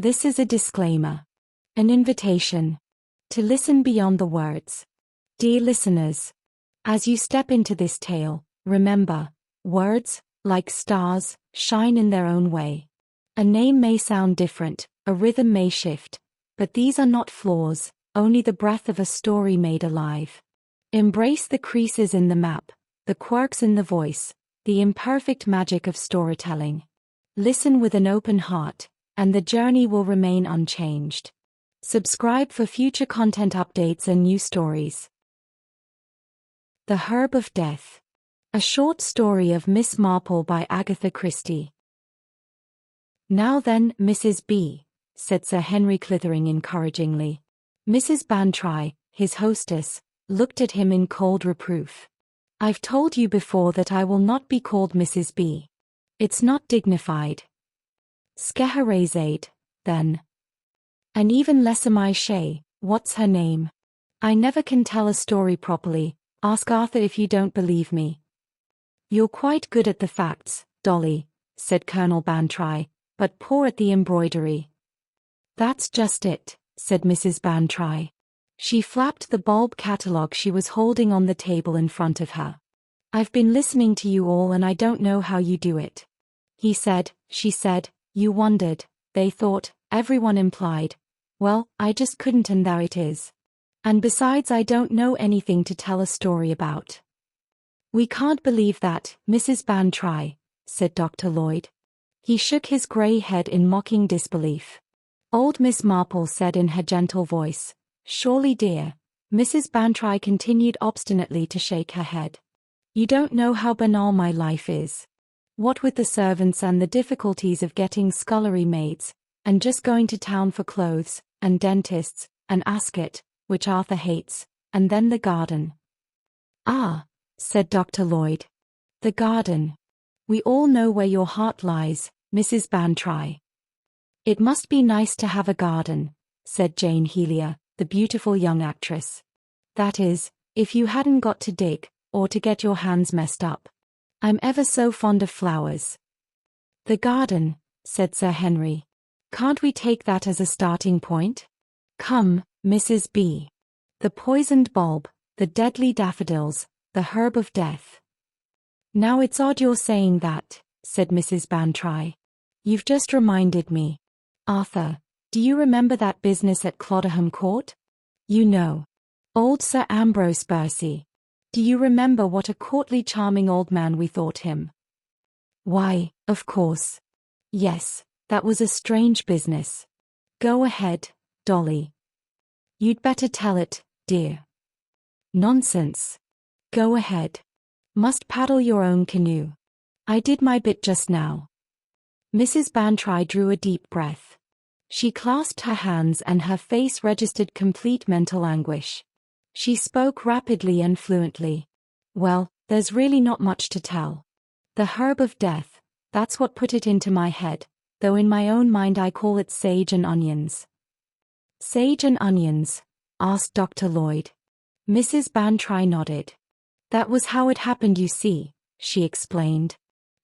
This is a disclaimer. An invitation to listen beyond the words. Dear listeners, as you step into this tale, remember, words, like stars, shine in their own way. A name may sound different, a rhythm may shift, but these are not flaws, only the breath of a story made alive. Embrace the creases in the map, the quirks in the voice, the imperfect magic of storytelling. Listen with an open heart, and the journey will remain unchanged. Subscribe for future content updates and new stories. The Herb of Death. A short story of Miss Marple by Agatha Christie. Now then, Mrs. B, said Sir Henry Clithering encouragingly. Mrs. Bantry, his hostess, looked at him in cold reproof. I've told you before that I will not be called Mrs. B. It's not dignified. Scheherazade, then. And even Lesser what's her name? I never can tell a story properly, ask Arthur if you don't believe me. You're quite good at the facts, Dolly, said Colonel Bantry, but poor at the embroidery. That's just it, said Mrs. Bantry. She flapped the bulb catalogue she was holding on the table in front of her. I've been listening to you all and I don't know how you do it. He said, she said, you wondered, they thought, everyone implied. Well, I just couldn't, and there it is. And besides, I don't know anything to tell a story about. We can't believe that, Mrs. Bantry, said Dr. Lloyd. He shook his grey head in mocking disbelief. Old Miss Marple said in her gentle voice, surely, dear. Mrs. Bantry continued obstinately to shake her head. You don't know how banal my life is. What with the servants and the difficulties of getting scullery maids, and just going to town for clothes, and dentists, and Ascot, which Arthur hates, and then the garden. Ah, said Dr. Lloyd. The garden. We all know where your heart lies, Mrs. Bantry. It must be nice to have a garden, said Jane Helia, the beautiful young actress. That is, if you hadn't got to dig, or to get your hands messed up. I'm ever so fond of flowers. The garden, said Sir Henry. Can't we take that as a starting point? Come, Mrs. B. The poisoned bulb, the deadly daffodils, the herb of death. Now it's odd you're saying that, said Mrs. Bantry. You've just reminded me. Arthur, do you remember that business at Clodderham Court? You know. Old Sir Ambrose Percy. Do you remember what a courtly, charming old man we thought him? Why, of course. Yes, that was a strange business. Go ahead, Dolly. You'd better tell it, dear. Nonsense. Go ahead. Must paddle your own canoe. I did my bit just now. Mrs. Bantry drew a deep breath. She clasped her hands and her face registered complete mental anguish. She spoke rapidly and fluently. Well, there's really not much to tell. The herb of death, that's what put it into my head, though in my own mind I call it sage and onions. Sage and onions? Asked Dr. Lloyd. Mrs. Bantry nodded. That was how it happened, you see, she explained.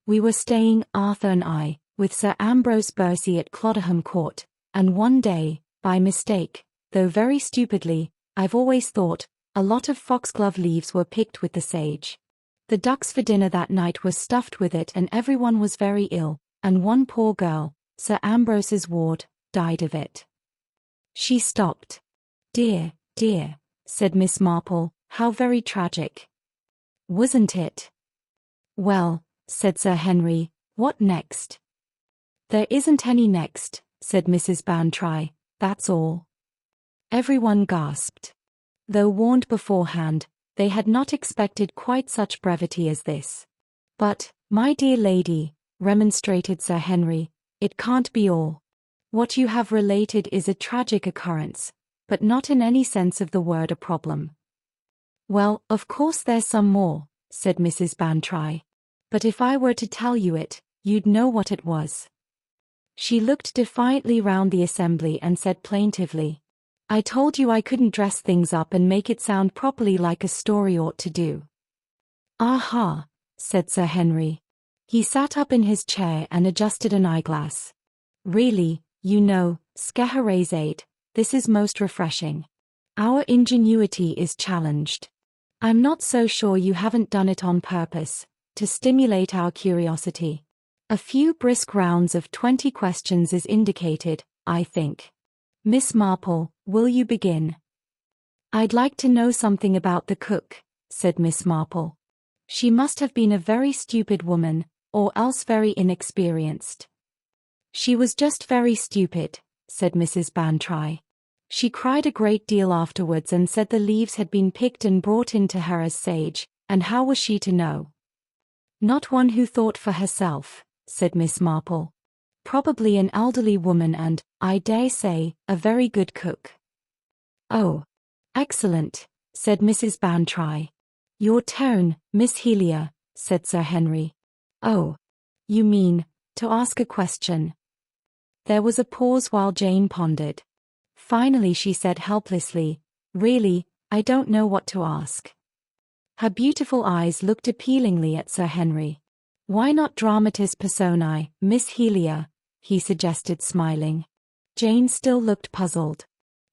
We were staying, Arthur and I, with Sir Ambrose Percy at Clodderham Court, and one day, by mistake, though very stupidly, I've always thought, a lot of foxglove leaves were picked with the sage. The ducks for dinner that night were stuffed with it and everyone was very ill, and one poor girl, Sir Ambrose's ward, died of it. She stopped. Dear, dear, said Miss Marple, how very tragic. Wasn't it? Well, said Sir Henry, what next? There isn't any next, said Mrs. Bantry, that's all. Everyone gasped. Though warned beforehand, they had not expected quite such brevity as this. But, my dear lady, remonstrated Sir Henry, it can't be all. What you have related is a tragic occurrence, but not in any sense of the word a problem. Well, of course there's some more, said Mrs. Bantry. But if I were to tell you it, you'd know what it was. She looked defiantly round the assembly and said plaintively, I told you I couldn't dress things up and make it sound properly like a story ought to do. Aha, said Sir Henry. He sat up in his chair and adjusted an eyeglass. Really, you know, Scheherazade, this is most refreshing. Our ingenuity is challenged. I'm not so sure you haven't done it on purpose, to stimulate our curiosity. A few brisk rounds of 20 questions is indicated, I think. Miss Marple, will you begin? I'd like to know something about the cook, said Miss Marple. She must have been a very stupid woman, or else very inexperienced. She was just very stupid, said Mrs. Bantry. She cried a great deal afterwards and said the leaves had been picked and brought in to her as sage, and how was she to know? Not one who thought for herself, said Miss Marple. Probably an elderly woman and, I dare say, a very good cook. Oh, excellent, said Mrs. Bantry. Your tone, Miss Helia, said Sir Henry. Oh, you mean, to ask a question. There was a pause while Jane pondered. Finally she said helplessly, really, I don't know what to ask. Her beautiful eyes looked appealingly at Sir Henry. Why not dramatis personae, Miss Helia? He suggested smiling. Jane still looked puzzled.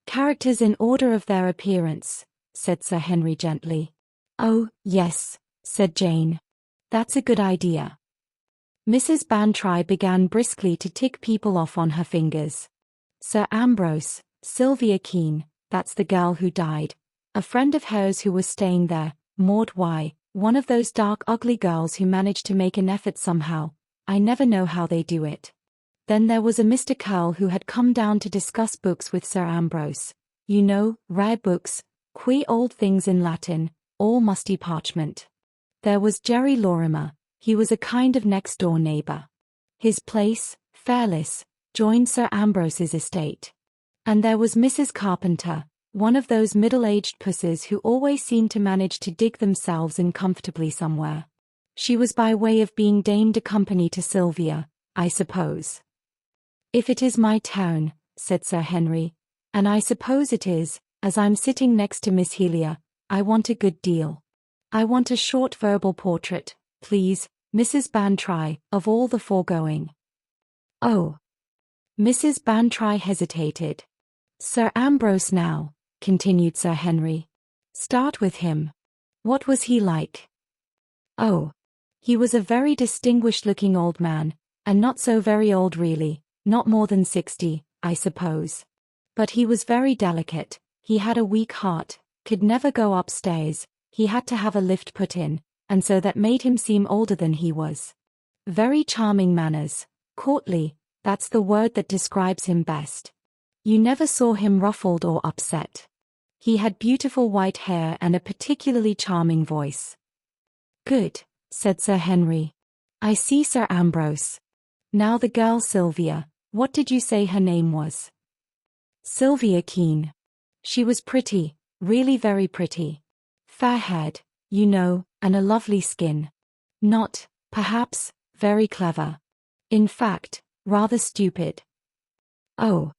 Characters in order of their appearance, said Sir Henry gently. Oh, yes, said Jane. That's a good idea. Mrs. Bantry began briskly to tick people off on her fingers. Sir Ambrose, Sylvia Keene, that's the girl who died. A friend of hers who was staying there, Maud Y, one of those dark ugly girls who manage to make an effort somehow. I never know how they do it. Then there was a Mr. Curl who had come down to discuss books with Sir Ambrose. You know, rare books, queer old things in Latin, all musty parchment. There was Jerry Lorimer, he was a kind of next-door neighbor. His place, Fairless, joined Sir Ambrose's estate. And there was Mrs. Carpenter, one of those middle-aged pusses who always seem to manage to dig themselves in comfortably somewhere. She was by way of being dame de company to Sylvia, I suppose. If it is my turn, said Sir Henry, and I suppose it is, as I'm sitting next to Miss Helia, I want a good deal. I want a short verbal portrait, please, Mrs. Bantry, of all the foregoing. Oh. Mrs. Bantry hesitated. Sir Ambrose now, continued Sir Henry. Start with him. What was he like? Oh. He was a very distinguished-looking old man, and not so very old really, not more than 60, I suppose. But he was very delicate, he had a weak heart, could never go upstairs, he had to have a lift put in, and so that made him seem older than he was. Very charming manners, courtly, that's the word that describes him best. You never saw him ruffled or upset. He had beautiful white hair and a particularly charming voice. Good, said Sir Henry. I see, Sir Ambrose. Now the girl Sylvia, what did you say her name was? Sylvia Keene. She was pretty, really very pretty. Fair-haired, you know, and a lovely skin. Not, perhaps, very clever. In fact, rather stupid. Oh.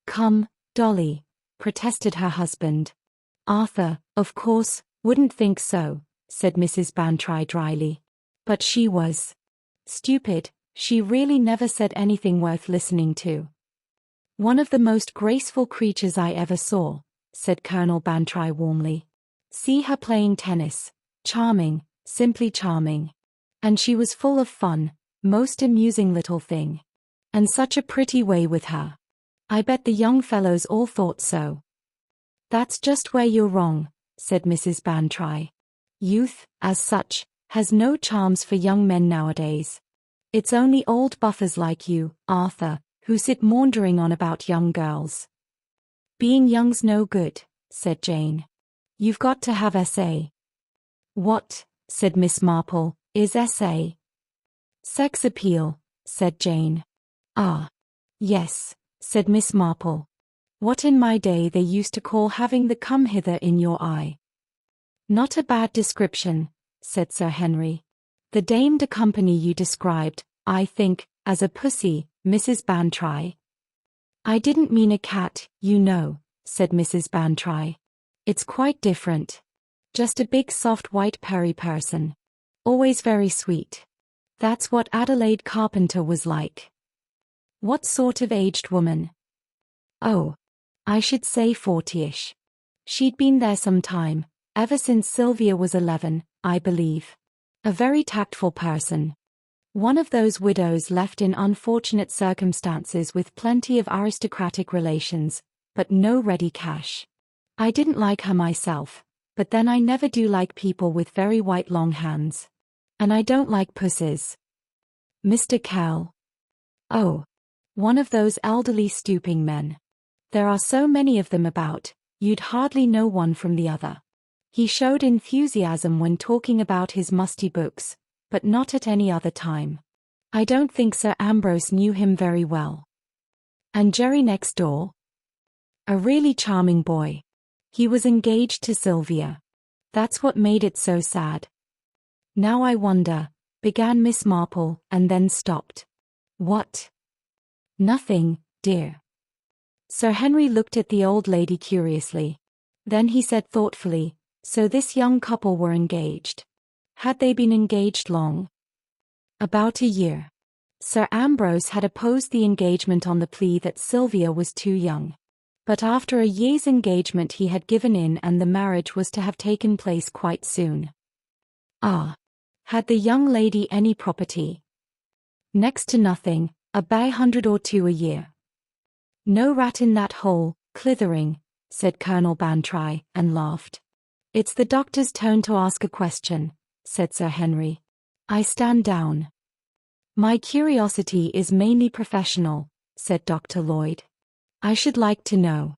Come, Dolly, protested her husband. Arthur, of course, wouldn't think so, said Mrs. Bantry dryly. But she was. Stupid, she really never said anything worth listening to. One of the most graceful creatures I ever saw, said Colonel Bantry warmly. See her playing tennis. Charming, simply charming. And she was full of fun, most amusing little thing. And such a pretty way with her. I bet the young fellows all thought so. That's just where you're wrong, said Mrs. Bantry. Youth, as such, has no charms for young men nowadays. It's only old buffers like you, Arthur, who sit maundering on about young girls. Being young's no good, said Jane. You've got to have essay. What, said Miss Marple, is essay? Sex appeal, said Jane. Ah. Yes, said Miss Marple. What in my day they used to call having the come hither in your eye. Not a bad description, said Sir Henry. The dame de company you described, I think, as a pussy, Mrs. Bantry. I didn't mean a cat, you know, said Mrs. Bantry. It's quite different. Just a big soft white peri person. Always very sweet. That's what Adelaide Carpenter was like. What sort of aged woman? Oh, I should say 40-ish. She'd been there some time, ever since Sylvia was 11, I believe. A very tactful person. One of those widows left in unfortunate circumstances with plenty of aristocratic relations, but no ready cash. I didn't like her myself, but then I never do like people with very white long hands. And I don't like pussies. Mr. Kell. Oh. One of those elderly stooping men. There are so many of them about, you'd hardly know one from the other. He showed enthusiasm when talking about his musty books, but not at any other time. I don't think Sir Ambrose knew him very well. And Jerry next door? A really charming boy. He was engaged to Sylvia. That's what made it so sad. Now I wonder, began Miss Marple, and then stopped. What? Nothing, dear. Sir Henry looked at the old lady curiously. Then he said thoughtfully, so this young couple were engaged. Had they been engaged long? About a year. Sir Ambrose had opposed the engagement on the plea that Sylvia was too young. But after a year's engagement he had given in and the marriage was to have taken place quite soon. Ah. Had the young lady any property? Next to nothing, a bare 100 or 2 a year. No rat in that hole, Clithering, said Colonel Bantry, and laughed. It's the doctor's turn to ask a question, said Sir Henry. I stand down. My curiosity is mainly professional, said Dr. Lloyd. I should like to know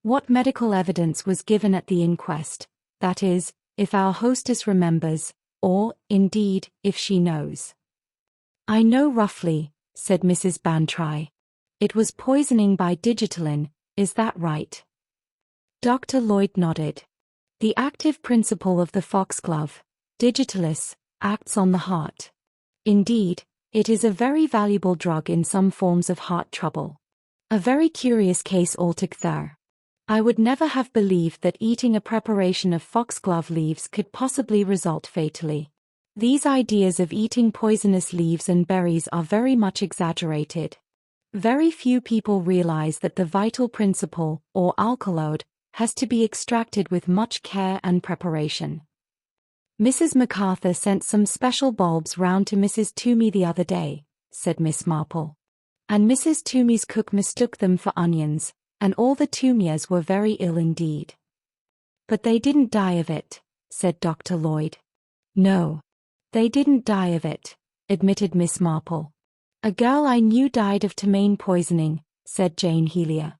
what medical evidence was given at the inquest, that is, if our hostess remembers, or, indeed, if she knows. I know roughly, said Mrs. Bantry. It was poisoning by digitalin, is that right? Dr. Lloyd nodded. The active principle of the foxglove, digitalis, acts on the heart. Indeed, it is a very valuable drug in some forms of heart trouble. A very curious case altogether. I would never have believed that eating a preparation of foxglove leaves could possibly result fatally. These ideas of eating poisonous leaves and berries are very much exaggerated. Very few people realize that the vital principle, or alkaloid, has to be extracted with much care and preparation. Mrs. MacArthur sent some special bulbs round to Mrs. Toomey the other day, said Miss Marple. And Mrs. Toomey's cook mistook them for onions, and all the Toomeyers were very ill indeed. But they didn't die of it, said Dr. Lloyd. No. They didn't die of it, admitted Miss Marple. A girl I knew died of ptomaine poisoning, said Jane Helia.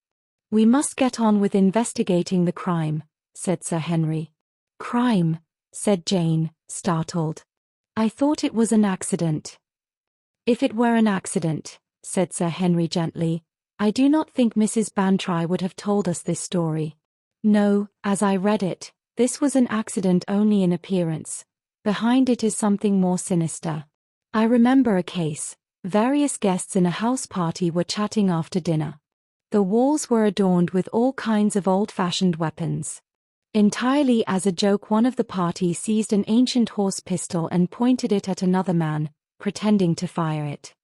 We must get on with investigating the crime, said Sir Henry. Crime, said Jane, startled. I thought it was an accident. If it were an accident, said Sir Henry gently, I do not think Mrs. Bantry would have told us this story. No, as I read it, this was an accident only in appearance. Behind it is something more sinister. I remember a case. Various guests in a house party were chatting after dinner. The walls were adorned with all kinds of old-fashioned weapons. Entirely as a joke, one of the party seized an ancient horse pistol and pointed it at another man, pretending to fire it.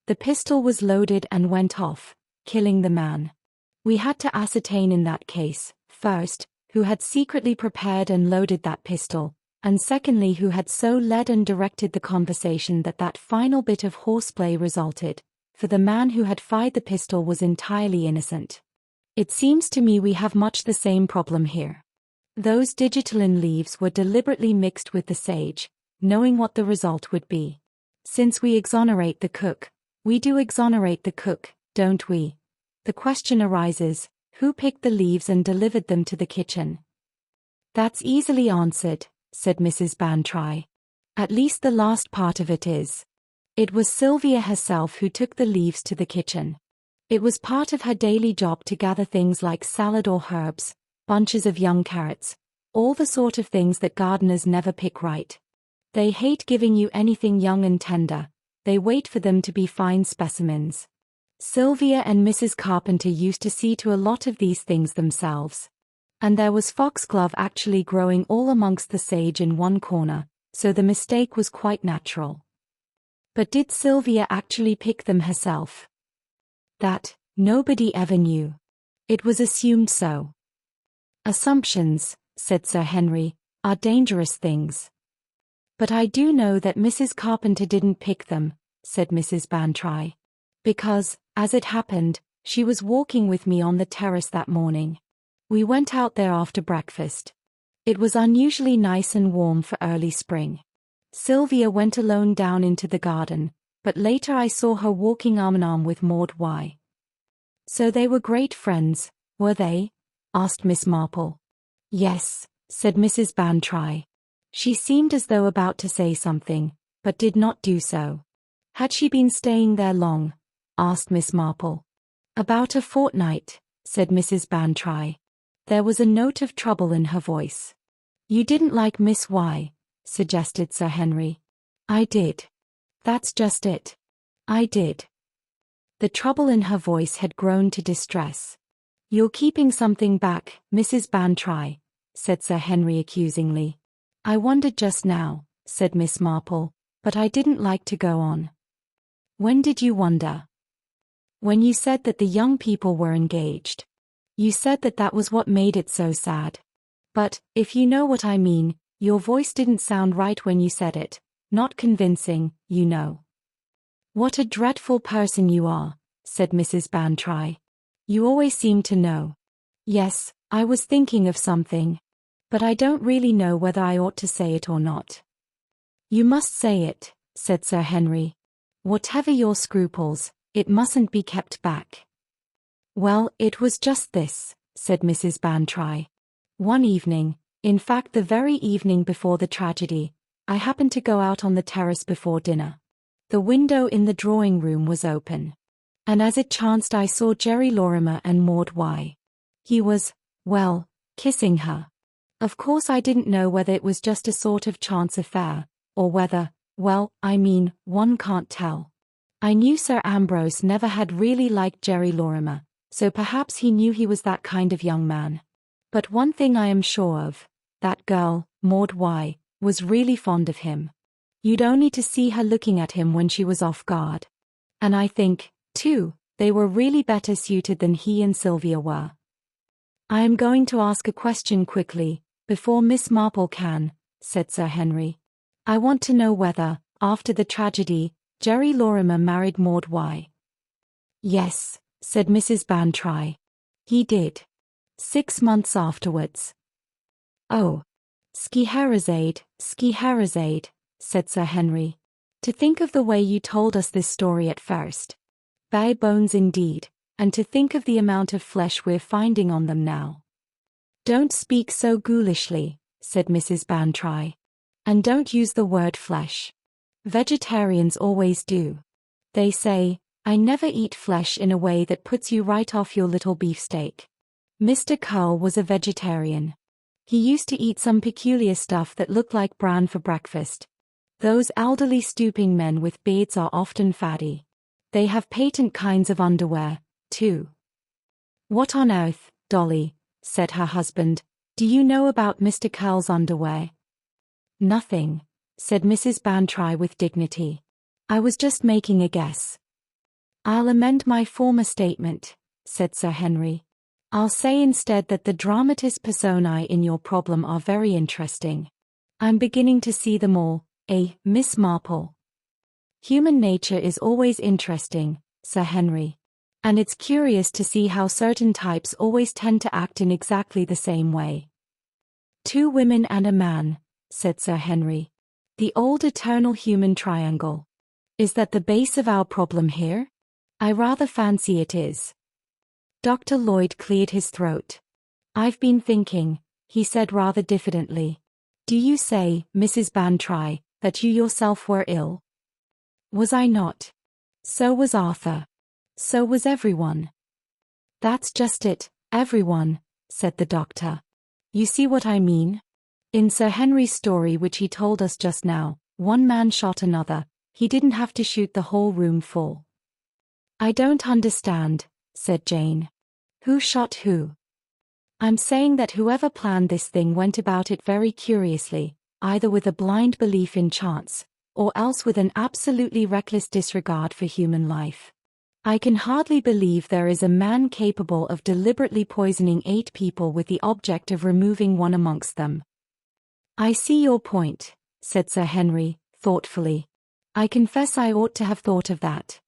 The pistol was loaded and went off, killing the man. We had to ascertain in that case, first, who had secretly prepared and loaded that pistol, and secondly who had so led and directed the conversation that that final bit of horseplay resulted, for the man who had fired the pistol was entirely innocent. It seems to me we have much the same problem here. Those digitalin leaves were deliberately mixed with the sage, knowing what the result would be. Since we exonerate the cook, we do exonerate the cook, don't we? The question arises, who picked the leaves and delivered them to the kitchen? That's easily answered, said Mrs. Bantry. At least the last part of it is. It was Sylvia herself who took the leaves to the kitchen. It was part of her daily job to gather things like salad or herbs, bunches of young carrots, all the sort of things that gardeners never pick right. They hate giving you anything young and tender, they wait for them to be fine specimens. Sylvia and Mrs. Carpenter used to see to a lot of these things themselves. And there was foxglove actually growing all amongst the sage in one corner, so the mistake was quite natural. But did Sylvia actually pick them herself? That, nobody ever knew. It was assumed so. Assumptions, said Sir Henry, are dangerous things. But I do know that Mrs. Carpenter didn't pick them, said Mrs. Bantry. Because, as it happened, she was walking with me on the terrace that morning. We went out there after breakfast. It was unusually nice and warm for early spring. Sylvia went alone down into the garden, but later I saw her walking arm in arm with Maud Y. So they were great friends, were they? Asked Miss Marple. Yes, said Mrs. Bantry. She seemed as though about to say something, but did not do so. Had she been staying there long? Asked Miss Marple. About a fortnight, said Mrs. Bantry. There was a note of trouble in her voice. You didn't like Miss Y, suggested Sir Henry. I did. That's just it. I did. The trouble in her voice had grown to distress. You're keeping something back, Mrs. Bantry, said Sir Henry accusingly. I wondered just now, said Miss Marple, but I didn't like to go on. When did you wonder? When you said that the young people were engaged. You said that that was what made it so sad. But, if you know what I mean, your voice didn't sound right when you said it. Not convincing, you know. What a dreadful person you are, said Mrs. Bantry. You always seem to know. Yes, I was thinking of something. But I don't really know whether I ought to say it or not. You must say it, said Sir Henry. Whatever your scruples, it mustn't be kept back. Well, it was just this, said Mrs. Bantry. One evening, in fact the very evening before the tragedy, I happened to go out on the terrace before dinner. The window in the drawing-room was open. And as it chanced I saw Jerry Lorimer and Maud Y. He was, well, kissing her. Of course I didn't know whether it was just a sort of chance affair, or whether, well, I mean, one can't tell. I knew Sir Ambrose never had really liked Jerry Lorimer, so perhaps he knew he was that kind of young man. But one thing I am sure of, that girl, Maud Y, was really fond of him. You'd only to see her looking at him when she was off guard. And I think, too, they were really better suited than he and Sylvia were. I am going to ask a question quickly, before Miss Marple can, said Sir Henry. I want to know whether, after the tragedy, Jerry Lorimer married Maud Y. Yes, said Mrs. Bantry. He did. 6 months afterwards. Oh. Scheherazade, said Sir Henry. To think of the way you told us this story at first. Bare bones indeed, and to think of the amount of flesh we're finding on them now. Don't speak so ghoulishly, said Mrs. Bantry. And don't use the word flesh. Vegetarians always do. They say, I never eat flesh in a way that puts you right off your little beefsteak. Mr. Curl was a vegetarian. He used to eat some peculiar stuff that looked like bran for breakfast. Those elderly stooping men with beards are often fatty. They have patent kinds of underwear, too. What on earth, Dolly, said her husband, do you know about Mr. Curl's underwear? Nothing, said Mrs. Bantry with dignity. I was just making a guess. I'll amend my former statement, said Sir Henry. I'll say instead that the dramatis personae in your problem are very interesting. I'm beginning to see them all, Miss Marple. Human nature is always interesting, Sir Henry. And it's curious to see how certain types always tend to act in exactly the same way. 2 women and a man, said Sir Henry. The old eternal human triangle. Is that the base of our problem here? I rather fancy it is. Dr. Lloyd cleared his throat. I've been thinking, he said rather diffidently. Do you say, Mrs. Bantry, that you yourself were ill? Was I not? So was Arthur. So was everyone. That's just it, everyone, said the doctor. You see what I mean? In Sir Henry's story which he told us just now, one man shot another, he didn't have to shoot the whole room full. I don't understand, said Jane. Who shot who? I'm saying that whoever planned this thing went about it very curiously, either with a blind belief in chance, or else with an absolutely reckless disregard for human life. I can hardly believe there is a man capable of deliberately poisoning 8 people with the object of removing one amongst them. I see your point, said Sir Henry, thoughtfully. I confess I ought to have thought of that.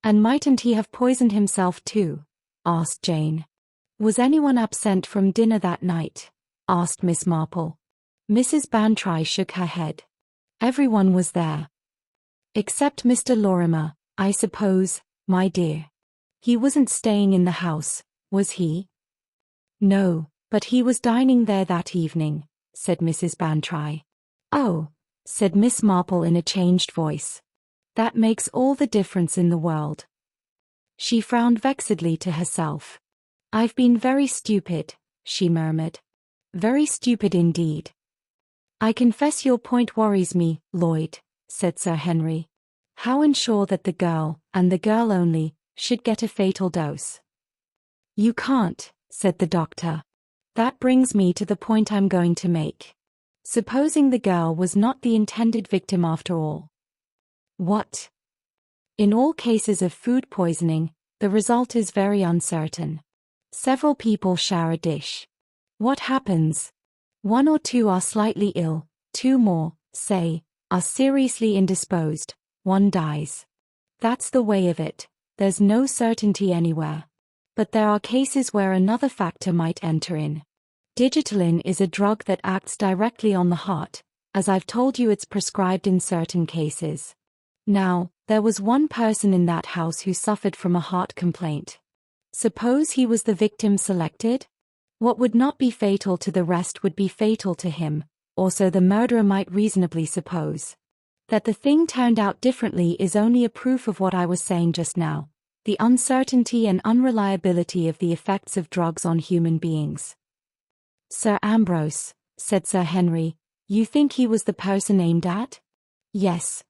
And mightn't he have poisoned himself too? Asked Jane. Was anyone absent from dinner that night? Asked Miss Marple. Mrs. Bantry shook her head. Everyone was there. Except Mr. Lorimer, I suppose, my dear. He wasn't staying in the house, was he? No, but he was dining there that evening, said Mrs. Bantry. Oh, said Miss Marple in a changed voice. That makes all the difference in the world. She frowned vexedly to herself. I've been very stupid, she murmured. Very stupid indeed. I confess your point worries me, Lloyd, said Sir Henry. How ensure that the girl, and the girl only, should get a fatal dose? You can't, said the doctor. That brings me to the point I'm going to make. Supposing the girl was not the intended victim after all. What? In all cases of food poisoning, the result is very uncertain. Several people share a dish. What happens? 1 or 2 are slightly ill, 2 more, say, are seriously indisposed, 1 dies. That's the way of it, there's no certainty anywhere. But there are cases where another factor might enter in. Digitaline is a drug that acts directly on the heart, as I've told you it's prescribed in certain cases. Now, there was one person in that house who suffered from a heart complaint. Suppose he was the victim selected? What would not be fatal to the rest would be fatal to him, or so the murderer might reasonably suppose. That the thing turned out differently is only a proof of what I was saying just now, the uncertainty and unreliability of the effects of drugs on human beings. Sir Ambrose, said Sir Henry, you think he was the person aimed at? Yes,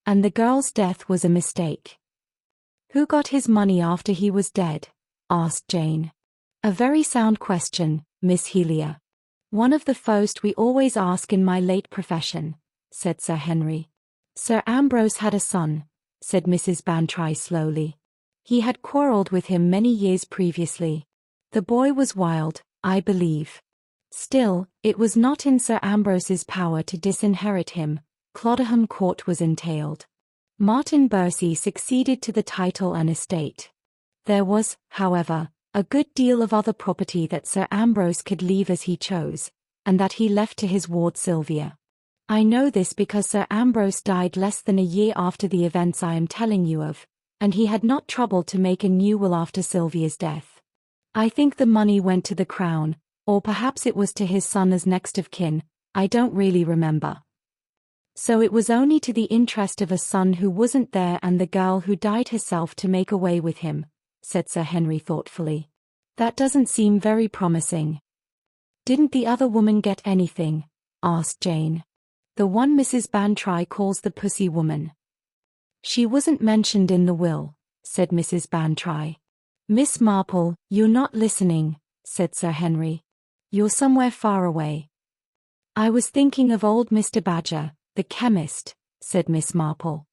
and the girl's death was a mistake. Who got his money after he was dead? Asked Jane. A very sound question, Miss Helia. One of the first we always ask in my late profession, said Sir Henry. Sir Ambrose had a son, said Mrs. Bantry slowly. He had quarrelled with him many years previously. The boy was wild, I believe. Still, it was not in Sir Ambrose's power to disinherit him. Clodderham Court was entailed. Martin Bercy succeeded to the title and estate. There was, however, a good deal of other property that Sir Ambrose could leave as he chose, and that he left to his ward Sylvia. I know this because Sir Ambrose died less than a year after the events I am telling you of, and he had not troubled to make a new will after Sylvia's death. I think the money went to the Crown, or perhaps it was to his son as next of kin, I don't really remember. So it was only to the interest of a son who wasn't there and the girl who died herself to make away with him, said Sir Henry thoughtfully. That doesn't seem very promising. Didn't the other woman get anything? Asked Jane. The one Mrs. Bantry calls the pussy woman. She wasn't mentioned in the will, said Mrs. Bantry. Miss Marple, you're not listening, said Sir Henry. You're somewhere far away. I was thinking of old Mr. Badger, the chemist, said Miss Marple.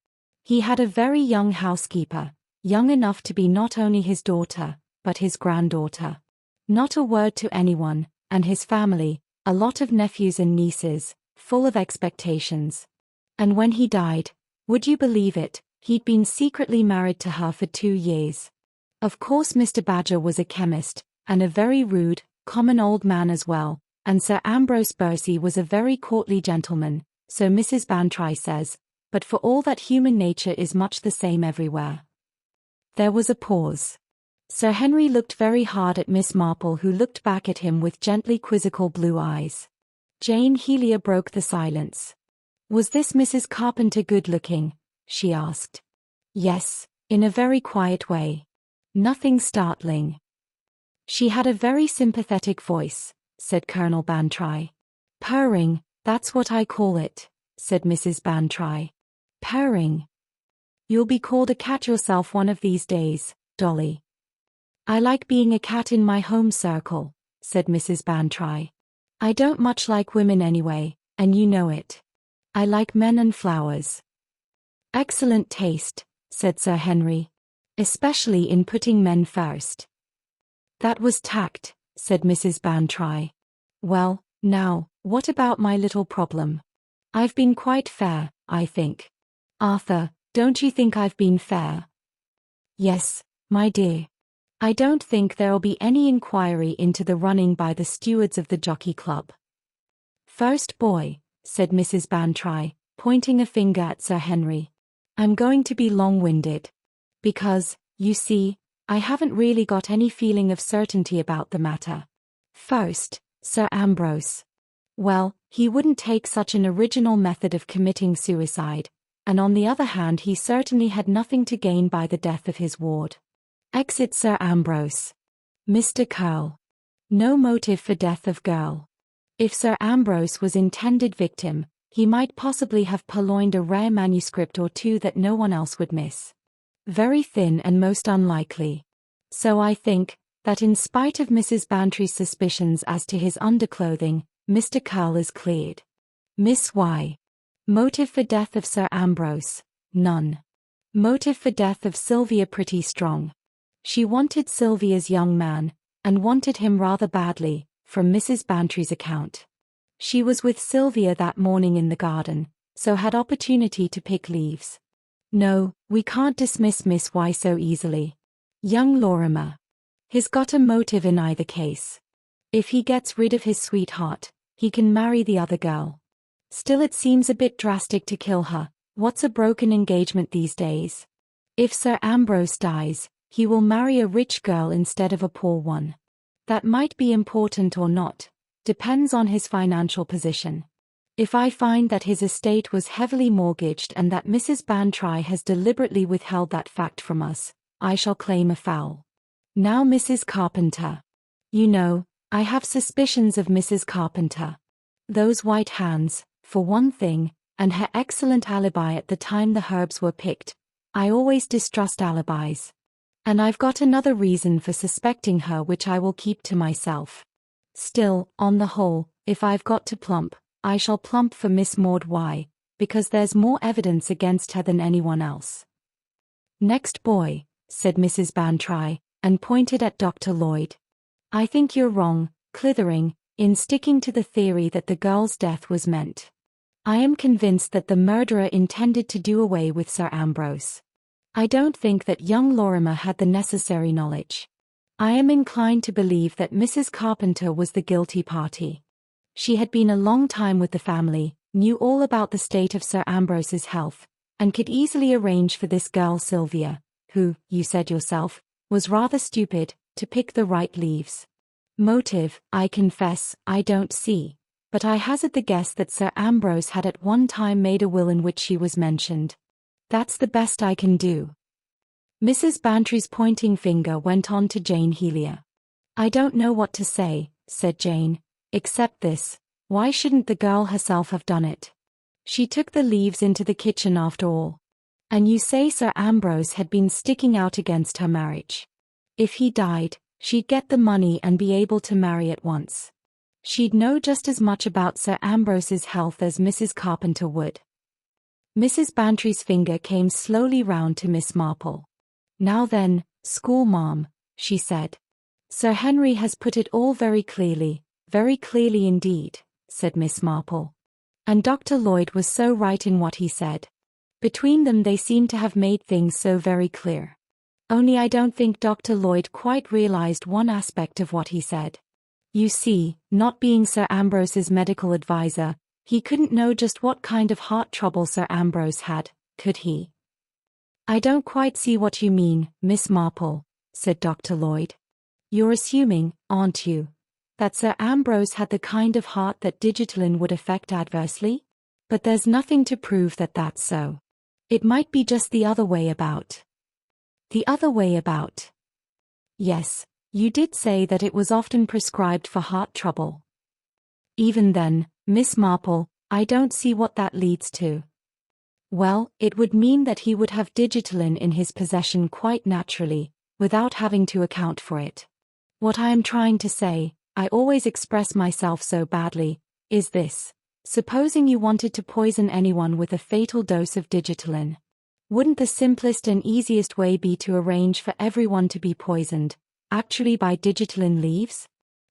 He had a very young housekeeper, young enough to be not only his daughter, but his granddaughter. Not a word to anyone, and his family, a lot of nephews and nieces, full of expectations. And when he died, would you believe it, he'd been secretly married to her for 2 years. Of course Mr. Badger was a chemist, and a very rude, common old man as well, and Sir Ambrose Bercy was a very courtly gentleman, so Mrs. Bantry says, but for all that human nature is much the same everywhere. There was a pause. Sir Henry looked very hard at Miss Marple, who looked back at him with gently quizzical blue eyes. Jane Helia broke the silence. Was this Mrs. Carpenter good-looking? She asked. Yes, in a very quiet way. Nothing startling. She had a very sympathetic voice, said Colonel Bantry. Purring, that's what I call it, said Mrs. Bantry. Purring. You'll be called a cat yourself one of these days, Dolly. I like being a cat in my home circle, said Mrs. Bantry. I don't much like women anyway, and you know it. I like men and flowers. Excellent taste, said Sir Henry. especially in putting men first. That was tact, said Mrs. Bantry. Well, now, what about my little problem? I've been quite fair, I think. Arthur, don't you think I've been fair? Yes, my dear. I don't think there'll be any inquiry into the running by the stewards of the Jockey Club. First boy, said Mrs. Bantry, pointing a finger at Sir Henry. I'm going to be long-winded. Because, you see, I haven't really got any feeling of certainty about the matter. First, Sir Ambrose. Well, he wouldn't take such an original method of committing suicide, and on the other hand he certainly had nothing to gain by the death of his ward. Exit Sir Ambrose. Mr. Curl. No motive for death of girl. If Sir Ambrose was intended victim, he might possibly have purloined a rare manuscript or two that no one else would miss. Very thin and most unlikely. So I think that in spite of Mrs. Bantry's suspicions as to his underclothing, Mr. Curl is cleared. Miss Y. Motive for death of Sir Ambrose? None. Motive for death of Sylvia pretty strong. She wanted Sylvia's young man, and wanted him rather badly, from Mrs. Bantry's account. She was with Sylvia that morning in the garden, so had opportunity to pick leaves. No, we can't dismiss Miss Y so easily. Young Lorimer. He's got a motive in either case. If he gets rid of his sweetheart, he can marry the other girl. Still it seems a bit drastic to kill her. What's a broken engagement these days? If Sir Ambrose dies, he will marry a rich girl instead of a poor one. That might be important or not, depends on his financial position. If I find that his estate was heavily mortgaged and that Mrs. Bantry has deliberately withheld that fact from us, I shall claim a foul. Now Mrs. Carpenter. You know, I have suspicions of Mrs. Carpenter. Those white hands, for one thing, and her excellent alibi at the time the herbs were picked. I always distrust alibis. And I've got another reason for suspecting her which I will keep to myself. Still, on the whole, if I've got to plump, I shall plump for Miss Maud Y, because there's more evidence against her than anyone else. Next boy, said Mrs. Bantry, and pointed at Dr. Lloyd. I think you're wrong, Clithering, in sticking to the theory that the girl's death was meant. I am convinced that the murderer intended to do away with Sir Ambrose. I don't think that young Lorimer had the necessary knowledge. I am inclined to believe that Mrs. Carpenter was the guilty party. She had been a long time with the family, knew all about the state of Sir Ambrose's health, and could easily arrange for this girl Sylvia, who, you said yourself, was rather stupid, to pick the right leaves. Motive, I confess, I don't see, but I hazard the guess that Sir Ambrose had at one time made a will in which she was mentioned. That's the best I can do. Mrs. Bantry's pointing finger went on to Jane Helia. I don't know what to say, said Jane, except this: why shouldn't the girl herself have done it? She took the leaves into the kitchen after all. And you say Sir Ambrose had been sticking out against her marriage. If he died, she'd get the money and be able to marry at once. She'd know just as much about Sir Ambrose's health as Mrs. Carpenter would. Mrs. Bantry's finger came slowly round to Miss Marple. Now then, schoolmarm, she said. Sir Henry has put it all very clearly indeed, said Miss Marple. And Dr. Lloyd was so right in what he said. Between them they seemed to have made things so very clear. Only I don't think Dr. Lloyd quite realized one aspect of what he said. You see, not being Sir Ambrose's medical adviser, he couldn't know just what kind of heart trouble Sir Ambrose had, could he? I don't quite see what you mean, Miss Marple, said Dr. Lloyd. You're assuming, aren't you, that Sir Ambrose had the kind of heart that digitaline would affect adversely? But there's nothing to prove that that's so. It might be just the other way about. The other way about? Yes, you did say that it was often prescribed for heart trouble. Even then, Miss Marple, I don't see what that leads to. Well, it would mean that he would have digitaline in his possession quite naturally, without having to account for it. What I am trying to say, I always express myself so badly, is this: supposing you wanted to poison anyone with a fatal dose of digitaline. Wouldn't the simplest and easiest way be to arrange for everyone to be poisoned, actually by digitalin leaves?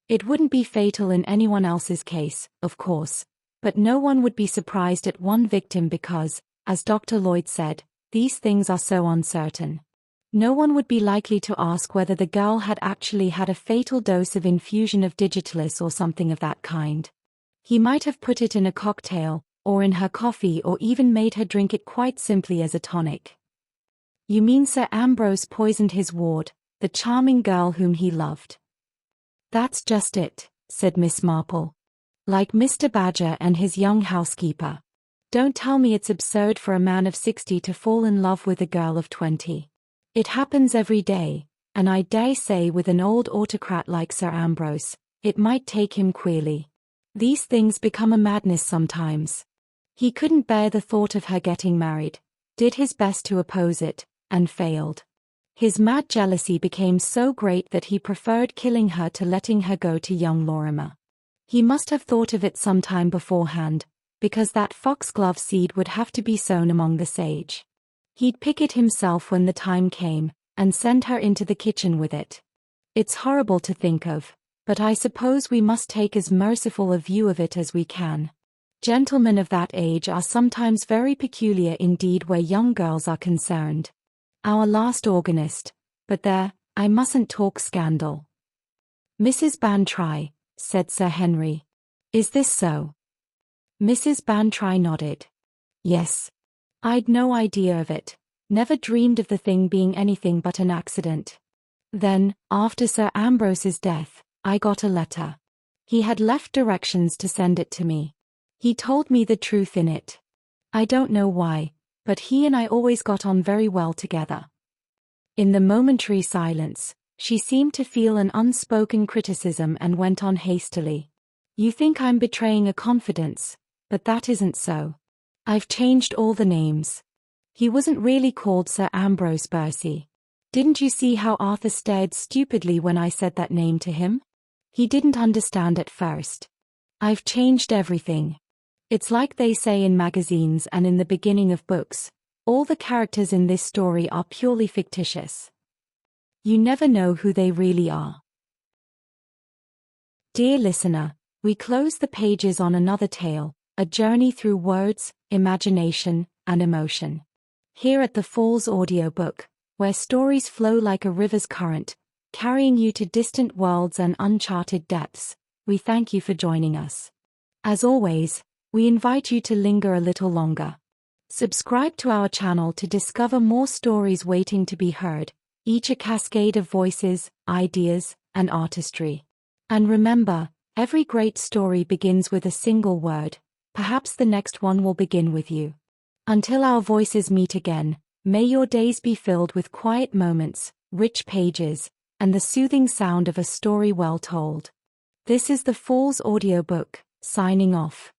It wouldn't be fatal in anyone else's case, of course, but no one would be surprised at one victim because, as Dr. Lloyd said, these things are so uncertain. No one would be likely to ask whether the girl had actually had a fatal dose of infusion of digitalis or something of that kind. He might have put it in a cocktail, or in her coffee, or even made her drink it quite simply as a tonic. You mean Sir Ambrose poisoned his ward, the charming girl whom he loved? That's just it, said Miss Marple. Like Mr. Badger and his young housekeeper. Don't tell me it's absurd for a man of 60 to fall in love with a girl of 20. It happens every day, and I dare say with an old autocrat like Sir Ambrose, it might take him queerly. These things become a madness sometimes. He couldn't bear the thought of her getting married, did his best to oppose it, and failed. His mad jealousy became so great that he preferred killing her to letting her go to young Lorimer. He must have thought of it some time beforehand, because that foxglove seed would have to be sown among the sage. He'd pick it himself when the time came, and send her into the kitchen with it. It's horrible to think of, but I suppose we must take as merciful a view of it as we can. Gentlemen of that age are sometimes very peculiar indeed where young girls are concerned. Our last organist, but there, I mustn't talk scandal. Mrs. Bantry, said Sir Henry. Is this so? Mrs. Bantry nodded. Yes. I'd no idea of it, never dreamed of the thing being anything but an accident. Then, after Sir Ambrose's death, I got a letter. He had left directions to send it to me. He told me the truth in it. I don't know why, but he and I always got on very well together. In the momentary silence, she seemed to feel an unspoken criticism and went on hastily. You think I'm betraying a confidence, but that isn't so. I've changed all the names. He wasn't really called Sir Ambrose Percy. Didn't you see how Arthur stared stupidly when I said that name to him? He didn't understand at first. I've changed everything. It's like they say in magazines and in the beginning of books, all the characters in this story are purely fictitious. You never know who they really are. Dear listener, we close the pages on another tale, a journey through words, imagination, and emotion. Here at the Falls Audiobook, where stories flow like a river's current, carrying you to distant worlds and uncharted depths, we thank you for joining us. As always, we invite you to linger a little longer. Subscribe to our channel to discover more stories waiting to be heard, each a cascade of voices, ideas, and artistry. And remember, every great story begins with a single word. Perhaps the next one will begin with you. Until our voices meet again, may your days be filled with quiet moments, rich pages, and the soothing sound of a story well told. This is the Falls Audiobook, signing off.